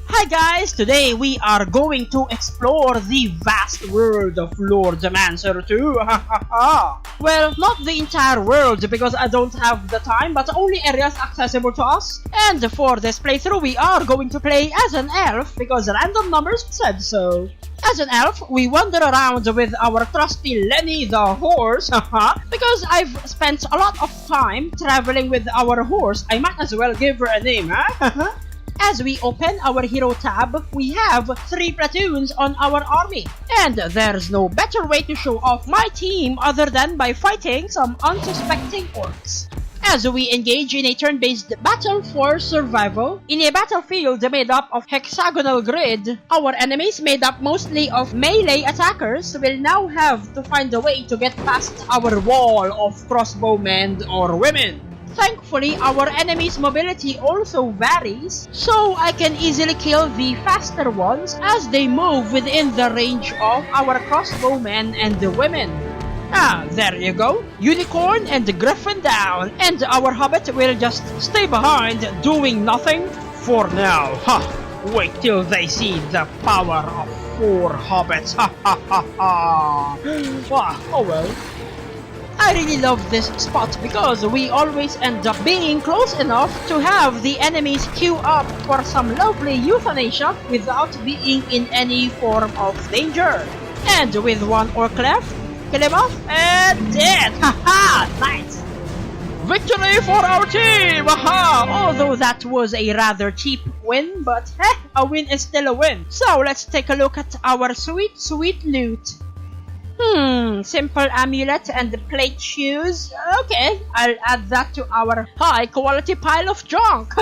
Hi guys, today we are going to explore the vast world of LordMancer 2. Well, not the entire world because I don't have the time, but only areas accessible to us. And for this playthrough we are going to play as an elf because random numbers said so. As an elf, we wander around with our trusty Lenny the horse, because I've spent a lot of time traveling with our horse. I might as well give her a name, huh? As we open our hero tab, we have 3 platoons on our army. And there's no better way to show off my team other than by fighting some unsuspecting orcs. As we engage in a turn-based battle for survival, in a battlefield made up of hexagonal grid, our enemies made up mostly of melee attackers will now have to find a way to get past our wall of crossbowmen or women. Thankfully, our enemy's mobility also varies, so I can easily kill the faster ones as they move within the range of our crossbowmen and the women. There you go. Unicorn and Griffin down, and our hobbit will just stay behind doing nothing for now. Wait till they see the power of 4 hobbits. Oh well. I really love this spot because we always end up being close enough to have the enemies queue up for some lovely euthanasia without being in any form of danger. And with 1 orc left, kill him off and dead! Nice! Victory for our team! Although that was a rather cheap win, but a win is still a win. So let's take a look at our sweet loot. Simple amulet and plate shoes. Okay, I'll add that to our high quality pile of junk.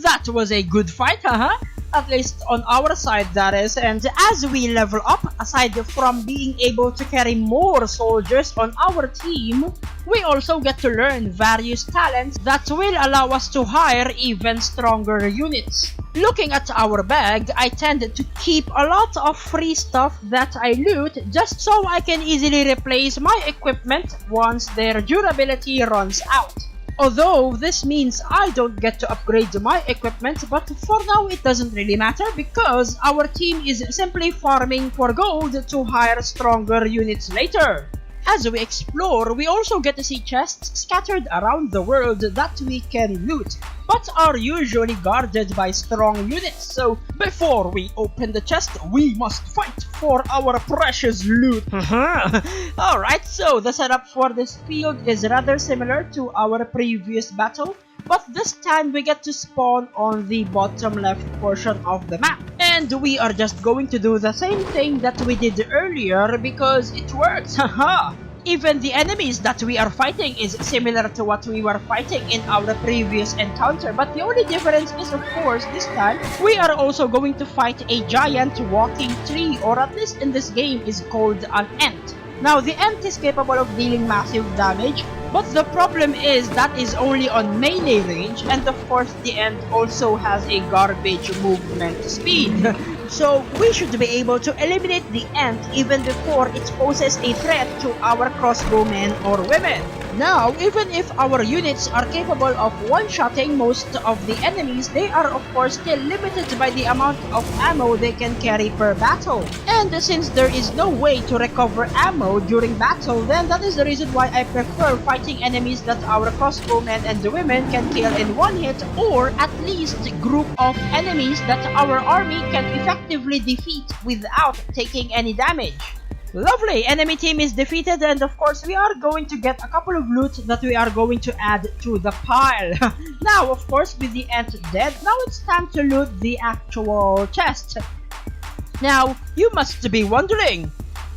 That was a good fight, At least on our side, that is. And as we level up, aside from being able to carry more soldiers on our team, we also get to learn various talents that will allow us to hire even stronger units. Looking at our bag, I tend to keep a lot of free stuff that I loot just so I can easily replace my equipment once their durability runs out. Although this means I don't get to upgrade my equipment, but for now it doesn't really matter because our team is simply farming for gold to hire stronger units later. As we explore, we also get to see chests scattered around the world that we can loot, but are usually guarded by strong units, so before we open the chest, we must fight for our precious loot. Alright, so the setup for this field is rather similar to our previous battle, but this time we get to spawn on the bottom left portion of the map. And we are just going to do the same thing that we did earlier because it works, Even the enemies that we are fighting is similar to what we were fighting in our previous encounter, but the only difference is, of course, this time we are also going to fight a giant walking tree, or at least in this game is called an ent. Now, the ent is capable of dealing massive damage, but the problem is that is only on melee range, and of course the ent also has a garbage movement speed. So we should be able to eliminate the ent even before it poses a threat to our crossbowmen or women. Now, even if our units are capable of one-shotting most of the enemies, they are of course still limited by the amount of ammo they can carry per battle. And since there is no way to recover ammo during battle, then that is the reason why I prefer fighting enemies that our crossbowmen and the women can kill in one hit, or at least group of enemies that our army can effectively defeat without taking any damage. Lovely! Enemy team is defeated, and of course we are going to get a couple of loot that we are going to add to the pile. Now, of course, with the ant dead, now it's time to loot the actual chest. Now, you must be wondering,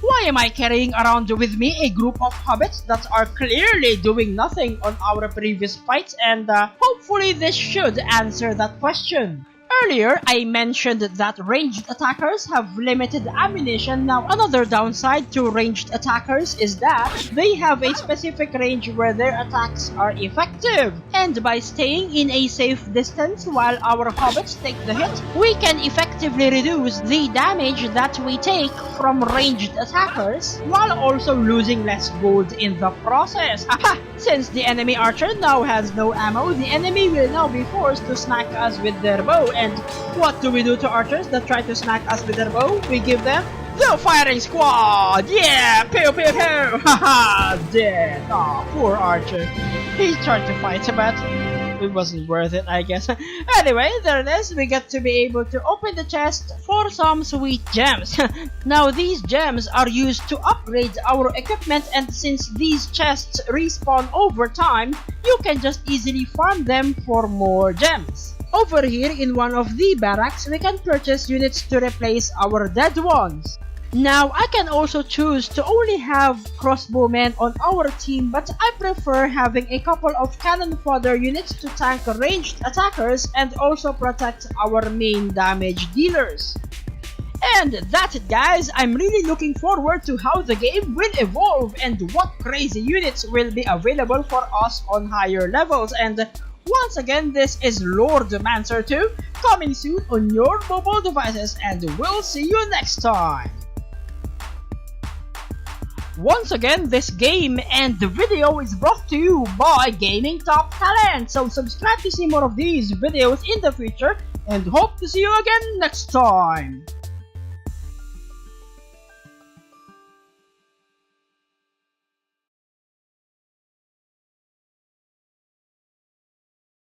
why am I carrying around with me a group of hobbits that are clearly doing nothing on our previous fights? And hopefully this should answer that question. Earlier, I mentioned that ranged attackers have limited ammunition. Now, another downside to ranged attackers is that they have a specific range where their attacks are effective. And by staying in a safe distance while our hobbits take the hit, we can effectively reduce the damage that we take from ranged attackers, while also losing less gold in the process. Since the enemy archer now has no ammo, the enemy will now be forced to smack us with their bow, and And what do we do to archers that try to smack us with their bow? We give them the firing squad! Yeah! Pew pew pew! Haha! Dead! Aw, poor archer. He tried to fight, but it wasn't worth it, I guess. Anyway, there it is. We get to be able to open the chest for some sweet gems. Now, these gems are used to upgrade our equipment, and since these chests respawn over time, you can just easily farm them for more gems. Over here in one of the barracks, we can purchase units to replace our dead ones. Now, I can also choose to only have crossbowmen on our team, but I prefer having a couple of cannon fodder units to tank ranged attackers and also protect our main damage dealers. And that's it, guys. I'm really looking forward to how the game will evolve and what crazy units will be available for us on higher levels. And once again, this is LordMancer 2, coming soon on your mobile devices, and we'll see you next time. Once again, this game and the video is brought to you by Gaming Top Talent, so subscribe to see more of these videos in the future, and hope to see you again next time.